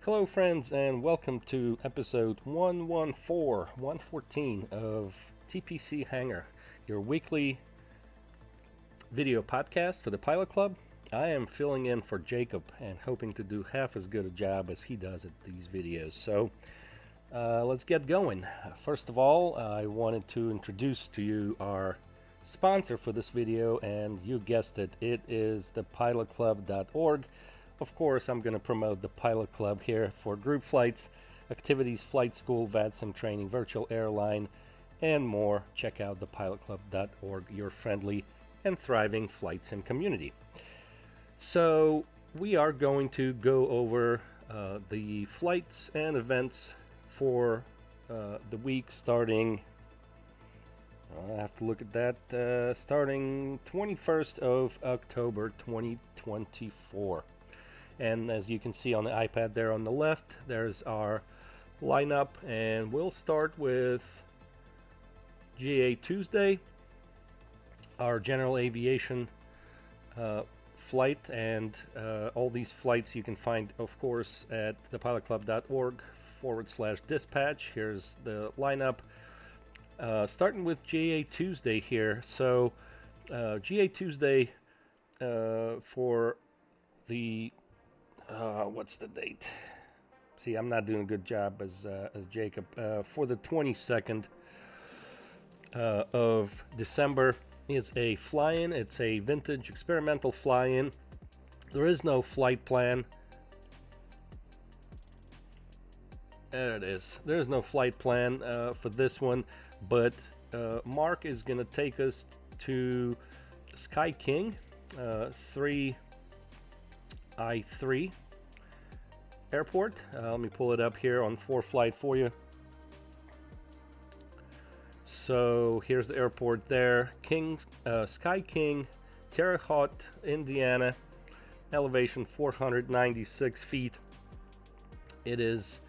Hello, friends, and welcome to episode 114 of TPC Hangar, your weekly video podcast for the Pilot Club. I am filling in for Jacob and hoping to do half as good a job as he does at these videos. So let's get going. First of all, I wanted to introduce to you our sponsor for this video, and you guessed it, it is thepilotclub.org. Of course, I'm going to promote the Pilot Club here for group flights, activities, flight school, VADSIM training, virtual airline, and more. Check out thepilotclub.org, your friendly and thriving flight sim community. So we are going to go over the flights and events for the week starting, I have to look at that, starting 21st of October 2024. And as you can see on the iPad there on the left, there's our lineup, and we'll start with GA Tuesday, our general aviation flight, and all these flights you can find, of course, at thepilotclub.org/dispatch. Here's the lineup. Starting with GA Tuesday here. So GA Tuesday for the what's the date? See, I'm not doing a good job as Jacob. For the 22nd of December is a fly-in. It's a vintage experimental fly-in. There is no flight plan. There it is. There is no flight plan for this one, but Mark is going to take us to Sky King 3I3 Airport. Let me pull it up here on ForeFlight for you. So here's the airport there. Sky King, Terre Haute, Indiana. Elevation 496 feet. It is,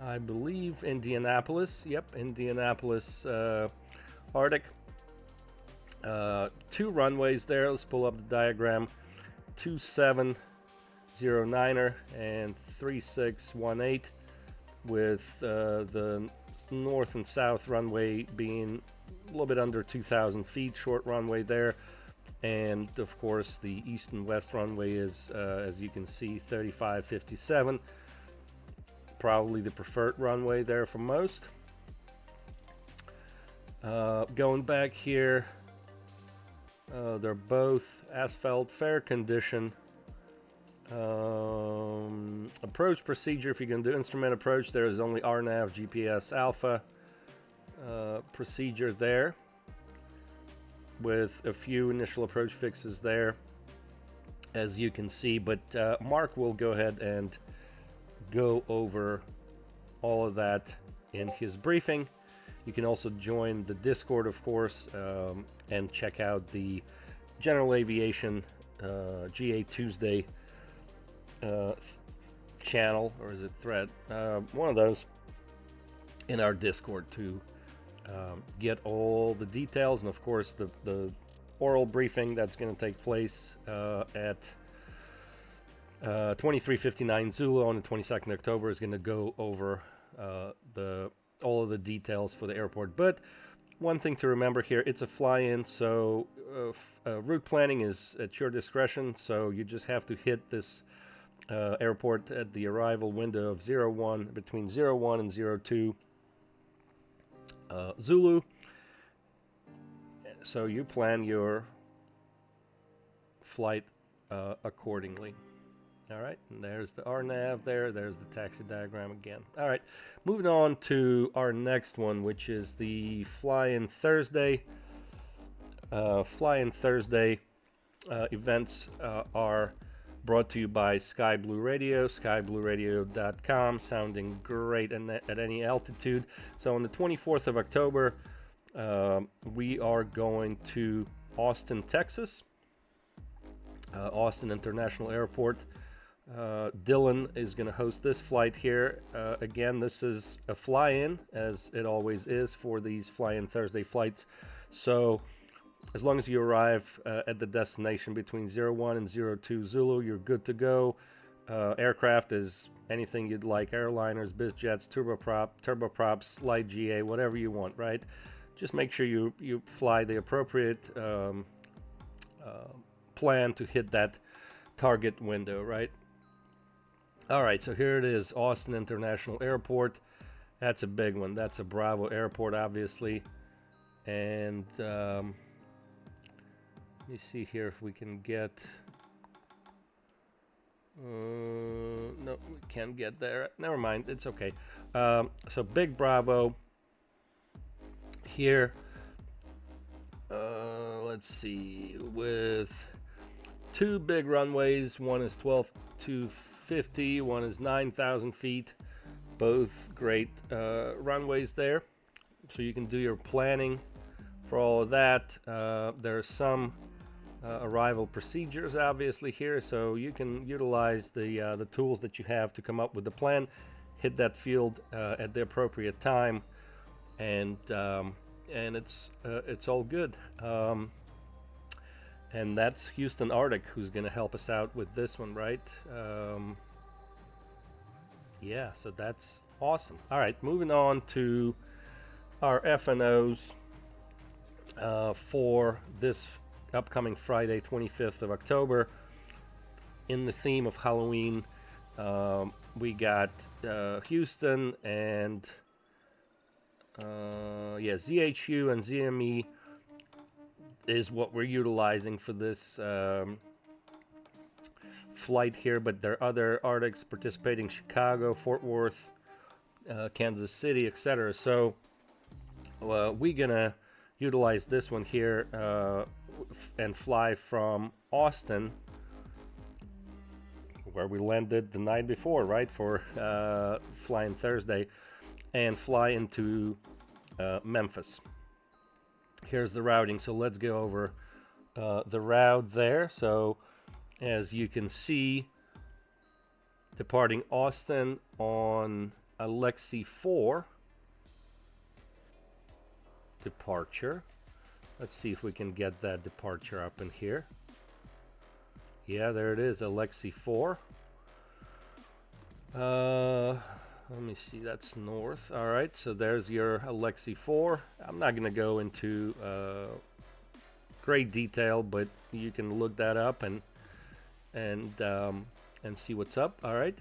I believe, Indianapolis. Yep, Indianapolis, Arctic. 2 runways there. Let's pull up the diagram. 2709er and 3618, with the north and south runway being a little bit under 2,000 feet, short runway there. And of course the east and west runway is, as you can see, 3557, probably the preferred runway there for most. Going back here, they're both asphalt, fair condition. Approach procedure, if you're going to do instrument approach, there is only RNAV GPS alpha procedure there, with a few initial approach fixes there, as you can see. But Mark will go ahead and go over all of that in his briefing. You can also join the Discord, of course, and check out the General Aviation GA Tuesday channel, or is it thread? One of those in our Discord to get all the details, and of course the oral briefing that's going to take place at 2359 Zulu on the 22nd of October is going to go over all of the details for the airport. But one thing to remember here, it's a fly-in, so route planning is at your discretion. So you just have to hit this airport at the arrival window of between 01 and 02 Zulu. So you plan your flight accordingly. All right, and there's the RNAV there. There's the taxi diagram again. All right, moving on to our next one, which is the Fly-In Thursday. Fly-In Thursday events are brought to you by Sky Blue Radio, skyblueradio.com, sounding great at any altitude. So on the 24th of October, we are going to Austin, Texas, Austin International Airport. Dylan is going to host this flight here. Again, this is a fly-in, as it always is for these Fly-In Thursday flights. So as long as you arrive at the destination between 01 and 02 Zulu, you're good to go. aircraft is anything you'd like: airliners, bizjets, turboprops, light GA, whatever you want, right? Just make sure you fly the appropriate plan to hit that target window, right? All right, so here it is, Austin International Airport. That's a big one. That's a Bravo airport, obviously. And let me see here if we can get... no, we can't get there. Never mind, it's okay. So big Bravo here. Let's see, with two big runways. One is 12,250, one is 9,000 feet. Both great runways there, so you can do your planning for all of that. There are some arrival procedures obviously here, so you can utilize the tools that you have to come up with the plan, hit that field at the appropriate time, and it's all good. And that's Houston Arctic who's going to help us out with this one, right? Yeah, so that's awesome. All right, moving on to our F&Os for this upcoming Friday, 25th of October. In the theme of Halloween, we got Houston and ZHU and ZME is what we're utilizing for this flight here, but there are other Arctics participating: Chicago, Fort Worth, Kansas City, etc. So we're gonna utilize this one here and fly from Austin, where we landed the night before, right, for flying Thursday, and fly into Memphis. Here's the routing, so let's go over the route there. So as you can see, departing Austin on Alexei 4 departure. Let's see if we can get that departure up in here. Yeah, there it is, Alexei 4. Let me see, that's north. All right, so there's your Alexei 4. I'm not going to go into great detail, but you can look that up and see what's up. All right,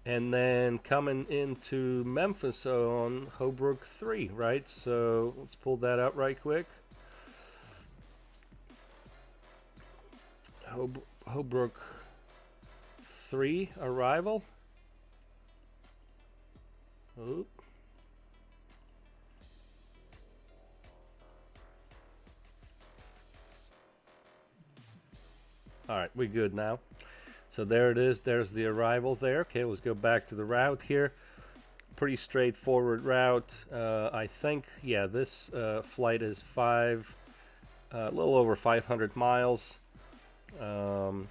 and then coming into Memphis on Holbrook 3, right? So let's pull that up right quick. Holbrook 3 arrival. Oop. All right, we're good now. So there it is. There's the arrival there. Okay, let's go back to the route here. Pretty straightforward route. I think, yeah, this flight is a little over 500 miles. In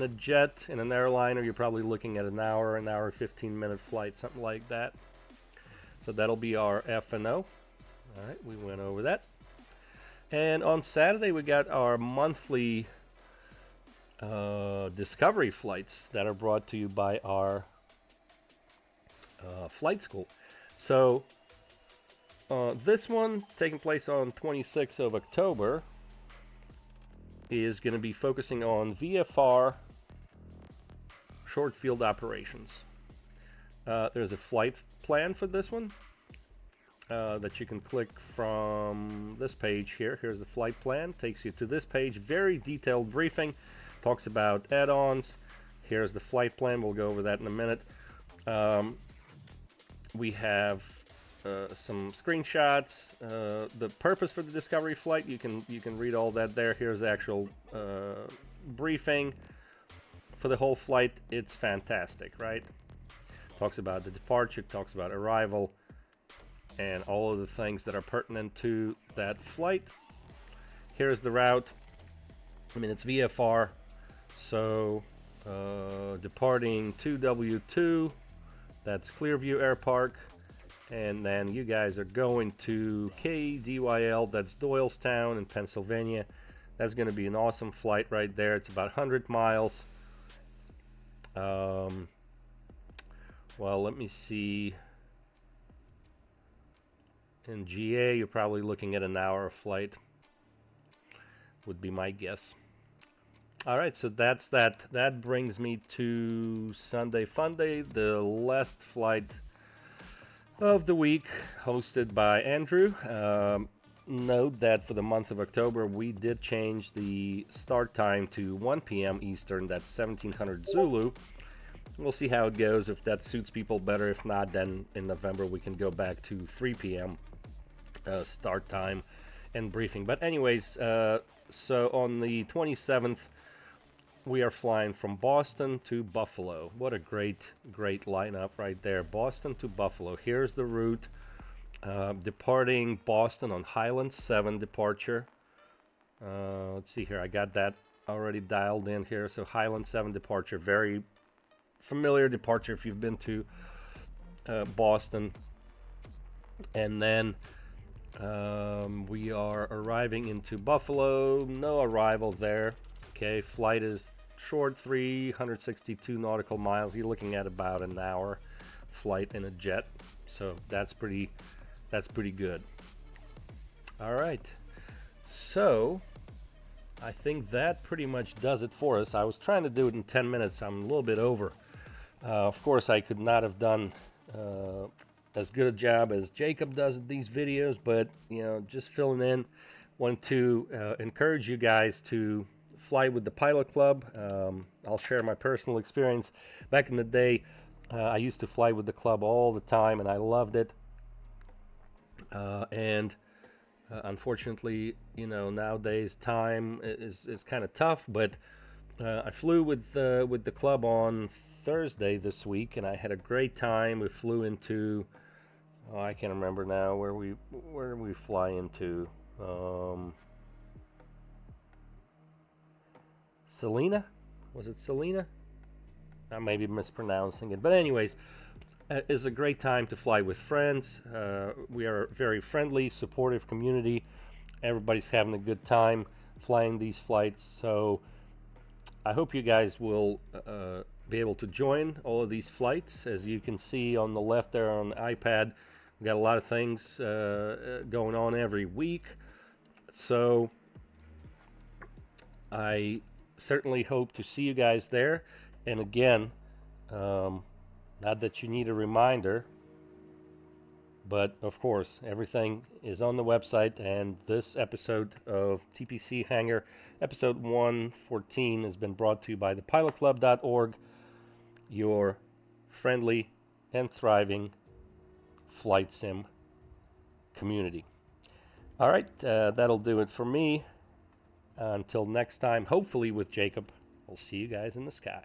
a jet, in an airliner, you're probably looking at an hour 15-minute flight, something like that. So that'll be our F&O. All right, we went over that. And on Saturday, we got our monthly discovery flights that are brought to you by our flight school. So this one, taking place on 26th of October, is going to be focusing on VFR short field operations. There's a flight plan for this one that you can click from this page here. Here's the flight plan, takes you to this page, very detailed briefing, talks about add-ons. Here's the flight plan, we'll go over that in a minute. We have some screenshots, the purpose for the discovery flight, you can read all that there. Here's the actual briefing for the whole flight. It's fantastic, right? Talks about the departure, talks about arrival, and all of the things that are pertinent to that flight. Here's the route. I mean, it's VFR, so departing 2W2, that's Clearview Air Park, and then you guys are going to KDYL, that's Doylestown in Pennsylvania. That's going to be an awesome flight right there. It's about 100 miles. Well, let me see. In GA, you're probably looking at an hour of flight, would be my guess. All right, so that's that. That brings me to Sunday Funday, the last flight of the week, hosted by Andrew. Note that for the month of October, we did change the start time to 1 p.m. Eastern. That's 1700 Zulu. We'll see how it goes. If that suits people better. If not, then in November we can go back to 3 p.m. Start time and briefing. But anyways, so on the 27th, we are flying from Boston to Buffalo. What a great lineup right there. Boston to Buffalo. Here's the route. Departing Boston on Highland 7 departure. Let's see here. I got that already dialed in here. So Highland 7 departure. Very familiar departure if you've been to Boston. And then we are arriving into Buffalo. No arrival there. Okay, flight is short, 362 nautical miles. You're looking at about an hour flight in a jet. So that's pretty good. All right. So I think that pretty much does it for us. I was trying to do it in 10 minutes. I'm a little bit over. Of course, I could not have done as good a job as Jacob does at these videos, but just filling in. Want to encourage you guys to fly with the Pilot Club. I'll share my personal experience. Back in the day, I used to fly with the club all the time, and I loved it. And unfortunately, nowadays time is kind of tough. But I flew with the club on Thursday this week, and I had a great time. We flew into I can't remember now where we fly into. Selena? Was it Selena? I may be mispronouncing it, but anyways, it's a great time to fly with friends. We are a very friendly, supportive community. Everybody's having a good time flying these flights. So I hope you guys will be able to join all of these flights. As you can see on the left there on the iPad, we got a lot of things going on every week. So I certainly hope to see you guys there. And again, not that you need a reminder, but of course, everything is on the website. And this episode of TPC Hangar, episode 114, has been brought to you by thepilotclub.org, your friendly and thriving flight sim community. All right, that'll do it for me. Until next time, hopefully with Jacob, we'll see you guys in the sky.